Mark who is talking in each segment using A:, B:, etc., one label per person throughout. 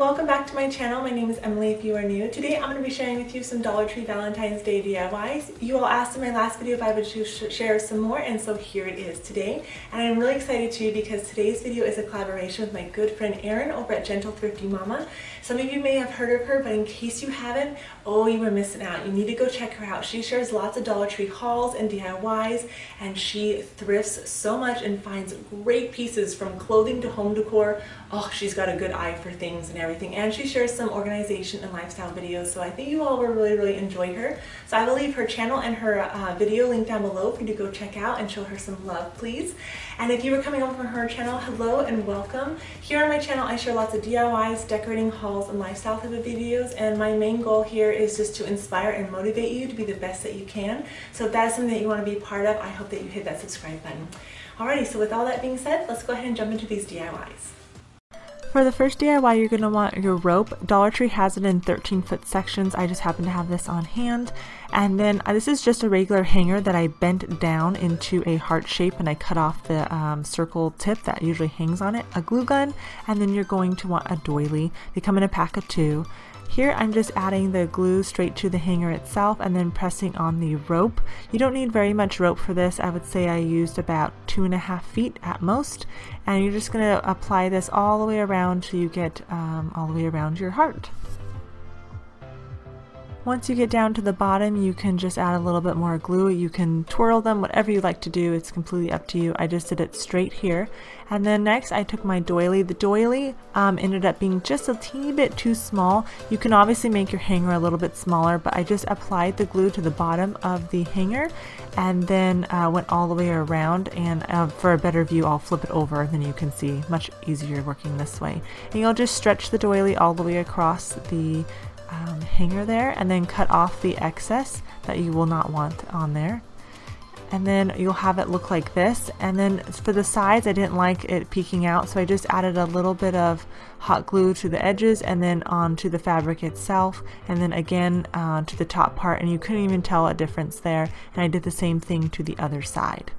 A: welcome back to my channel. My name is Emily if you are new. Today I'm going to be sharing with you some Dollar Tree Valentine's Day DIYs. You all asked in my last video if I would share some more, and so here it is today. And I'm really excited too because today's video is a collaboration with my good friend Erin over at Gentle Thrifty Momma. Some of you may have heard of her, but in case you haven't, oh, you were missing out. You need to go check her out. She shares lots of Dollar Tree hauls and DIYs, and she thrifts so much and finds great pieces from clothing to home decor. Oh, she's got a good eye for things and everything, and she shares some organization and lifestyle videos, so I think you all will really enjoy her. So I will leave her channel and her video link down below for you to go check out and show her some love, please. And if you are coming over from her channel, hello and welcome. Here on my channel I share lots of DIYs, decorating, hauls, and lifestyle type of videos, and my main goal here is just to inspire and motivate you to be the best that you can. So if that is something that you want to be part of, I hope that you hit that subscribe button. Alrighty, so with all that being said, let's go ahead and jump into these DIYs. For the first DIY, you're going to want your rope. Dollar Tree has it in 13-foot sections. I just happen to have this on hand. And then this is just a regular hanger that I bent down into a heart shape, and I cut off the circle tip that usually hangs on it, a glue gun, and then you're going to want a doily. They come in a pack of 2. Here I'm just adding the glue straight to the hanger itself and then pressing on the rope. You don't need very much rope for this. I would say I used about 2.5 feet at most, and you're just going to apply this all the way around till you get all the way around your heart. Once you get down to the bottom, you can just add a little bit more glue. You can twirl them, whatever you like to do. It's completely up to you. I just did it straight here. And then next I took my doily. The doily ended up being just a teeny bit too small. You can obviously make your hanger a little bit smaller, but I just applied the glue to the bottom of the hanger and then went all the way around, and for a better view I'll flip it over, then you can see. Much easier working this way. And you'll just stretch the doily all the way across the hanger there, and then cut off the excess that you will not want on there, and then you'll have it look like this. And then for the sides, I didn't like it peeking out, so I just added a little bit of hot glue to the edges and then onto the fabric itself, and then again to the top part, and you couldn't even tell a difference there. And I did the same thing to the other side,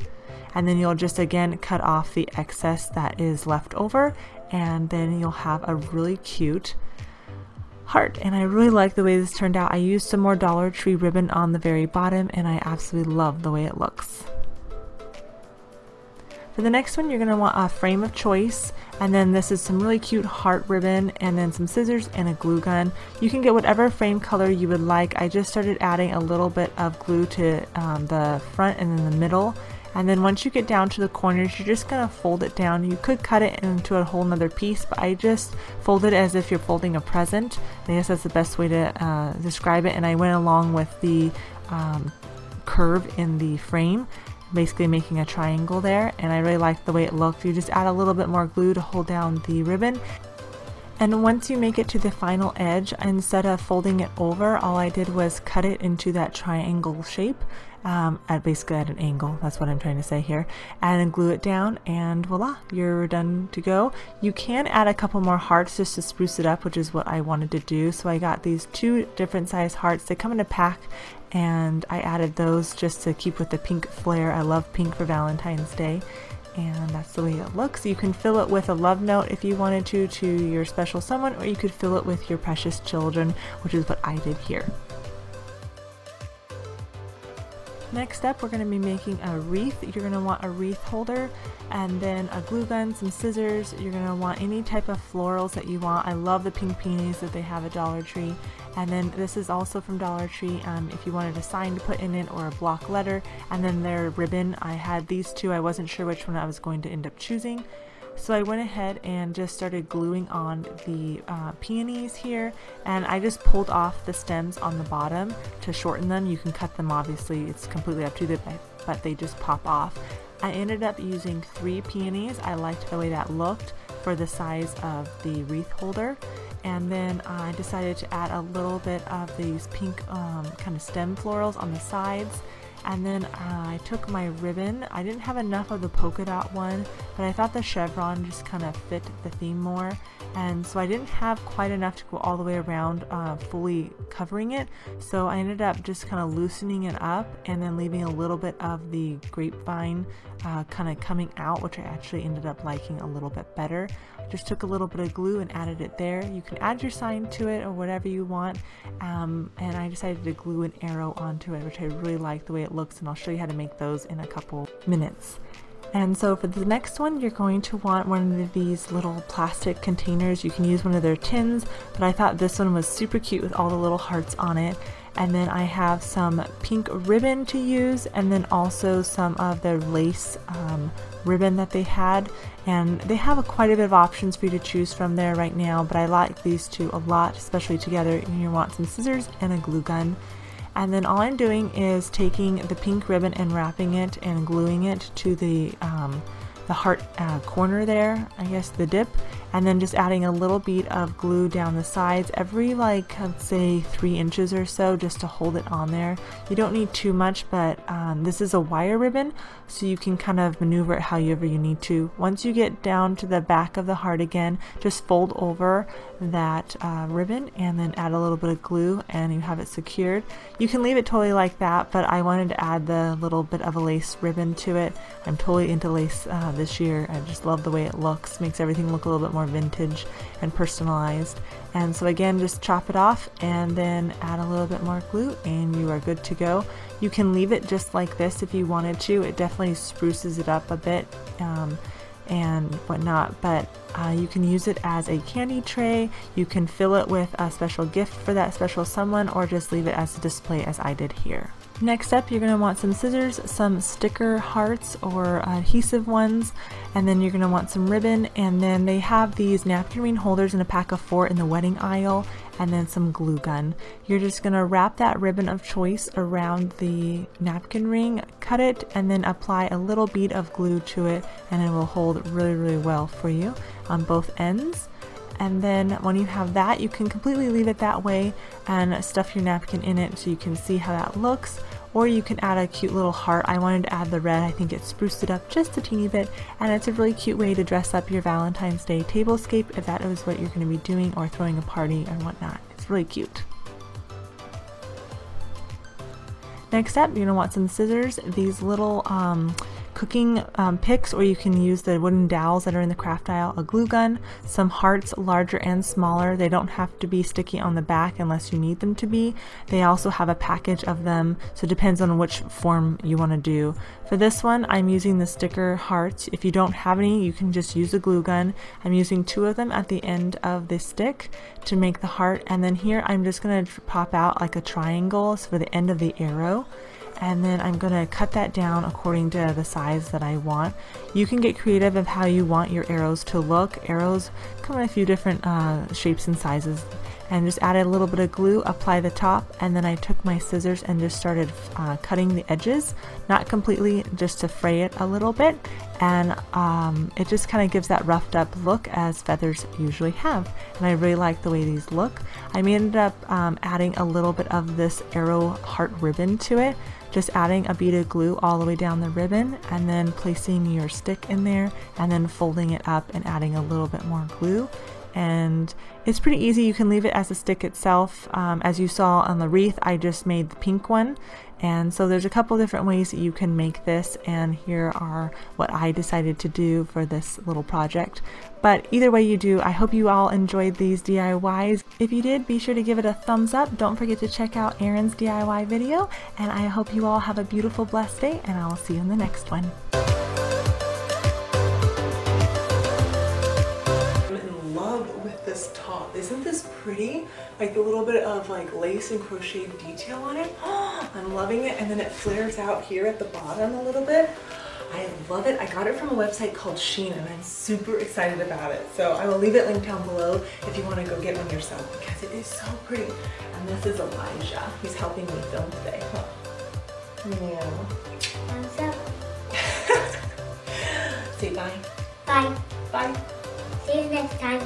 A: and then you'll just again cut off the excess that is left over, and then you'll have a really cute heart. And I really like the way this turned out. I used some more Dollar Tree ribbon on the very bottom, and I absolutely love the way it looks. For the next one, you're going to want a frame of choice, and then this is some really cute heart ribbon, and then some scissors and a glue gun. You can get whatever frame color you would like. I just started adding a little bit of glue to the front and then the middle. And then once you get down to the corners, you're just going to fold it down. You could cut it into a whole nother piece, but I just fold it as if you're folding a present. I guess that's the best way to describe it. And I went along with the curve in the frame, basically making a triangle there. And I really like the way it looked. You just add a little bit more glue to hold down the ribbon. And once you make it to the final edge, instead of folding it over, all I did was cut it into that triangle shape, basically at an angle, that's what I'm trying to say here, and then glue it down, and voila, you're done to go. You can add a couple more hearts just to spruce it up, which is what I wanted to do. So I got these 2 different size hearts. They come in a pack, and I added those just to keep with the pink flair. I love pink for Valentine's Day. And that's the way it looks. You can fill it with a love note if you wanted to your special someone, or you could fill it with your precious children, which is what I did here. Next up, we're going to be making a wreath. You're going to want a wreath holder, and then a glue gun, some scissors. You're going to want any type of florals that you want. I love the pink peonies that they have at Dollar Tree. And then this is also from Dollar Tree if you wanted a sign to put in it or a block letter. And then their ribbon. I had these 2. I wasn't sure which one I was going to end up choosing. So I went ahead and just started gluing on the peonies here, and I just pulled off the stems on the bottom to shorten them. You can cut them, obviously, it's completely up to you, but they just pop off. I ended up using 3 peonies. I liked the way that looked for the size of the wreath holder. And then I decided to add a little bit of these pink kind of stem florals on the sides. And then I took my ribbon. I didn't have enough of the polka dot one, but I thought the chevron just kind of fit the theme more. And so I didn't have quite enough to go all the way around, fully covering it. So I ended up just kind of loosening it up and then leaving a little bit of the grapevine kind of coming out, which I actually ended up liking a little bit better. Just took a little bit of glue and added it there. You can add your sign to it or whatever you want. And I decided to glue an arrow onto it, which I really like the way it looks, and I'll show you how to make those in a couple minutes. And so for the next one, you're going to want one of these little plastic containers. You can use one of their tins, but I thought this one was super cute with all the little hearts on it. And then I have some pink ribbon to use, and then also some of the lace ribbon that they had. And they have quite a bit of options for you to choose from there right now, but I like these two a lot, especially together. You want some scissors and a glue gun. And then all I'm doing is taking the pink ribbon and wrapping it and gluing it to the heart corner there, I guess the dip, and then just adding a little bead of glue down the sides every, like, I'd say 3 inches or so, just to hold it on there. You don't need too much, but this is a wire ribbon, so you can kind of maneuver it however you need to. Once you get down to the back of the heart again, just fold over that ribbon and then add a little bit of glue and you have it secured. You can leave it totally like that, but I wanted to add the little bit of a lace ribbon to it. I'm totally into lace this year. I just love the way it looks. Makes everything look a little bit more vintage and personalized. And so again, just chop it off and then add a little bit more glue and you are good to go. You can leave it just like this if you wanted to. It definitely spruces it up a bit and whatnot, but you can use it as a candy tray. You can fill it with a special gift for that special someone, or just leave it as a display as I did here. Next up, you're going to want some scissors, some sticker hearts or adhesive ones, and then you're going to want some ribbon, and then they have these napkin ring holders in a pack of 4 in the wedding aisle, and then some glue gun. You're just going to wrap that ribbon of choice around the napkin ring, cut it, and then apply a little bead of glue to it, and it will hold really, really well for you on both ends. And then when you have that, you can completely leave it that way and stuff your napkin in it so you can see how that looks. Or you can add a cute little heart. I wanted to add the red. I think it spruced it up just a teeny bit, and it's a really cute way to dress up your Valentine's Day tablescape if that is what you're going to be doing, or throwing a party or whatnot. It's really cute. Next up, you're going to want some scissors. These little cooking picks, or you can use the wooden dowels that are in the craft aisle, a glue gun, some hearts, larger and smaller. They don't have to be sticky on the back unless you need them to be. They also have a package of them, so it depends on which form you want to do. For this one, I'm using the sticker hearts. If you don't have any, you can just use a glue gun. I'm using 2 of them at the end of the stick to make the heart, and then here I'm just going to pop out like a triangle for the end of the arrow. And then I'm going to cut that down according to the size that I want. You can get creative of how you want your arrows to look. Arrows come in a few different shapes and sizes. And just add a little bit of glue, apply the top, and then I took my scissors and just started cutting the edges. Not completely, just to fray it a little bit. And it just kind of gives that roughed up look as feathers usually have. And I really like the way these look. I ended up adding a little bit of this arrow heart ribbon to it. Just adding a bead of glue all the way down the ribbon, and then placing your stick in there, and then folding it up and adding a little bit more glue. And it's pretty easy. You can leave it as a stick itself. As you saw on the wreath, I just made the pink one. And so there's a couple different ways that you can make this, and here are what I decided to do for this little project. But either way you do, I hope you all enjoyed these DIYs. If you did, be sure to give it a thumbs up. Don't forget to check out Erin's DIY video, and I hope you all have a beautiful, blessed day, and I will see you in the next one. This top, isn't this pretty? Like the little bit of like lace and crochet detail on it. Oh, I'm loving it. And then it flares out here at the bottom a little bit. I love it. I got it from a website called Shein, and I'm super excited about it. So I will leave it linked down below if you want to go get one yourself, because it is so pretty. And this is Elijah. He's helping me film today. Huh? Yeah.
B: Thumbs up.
A: Say bye.
B: Bye.
A: Bye.
B: See you next time.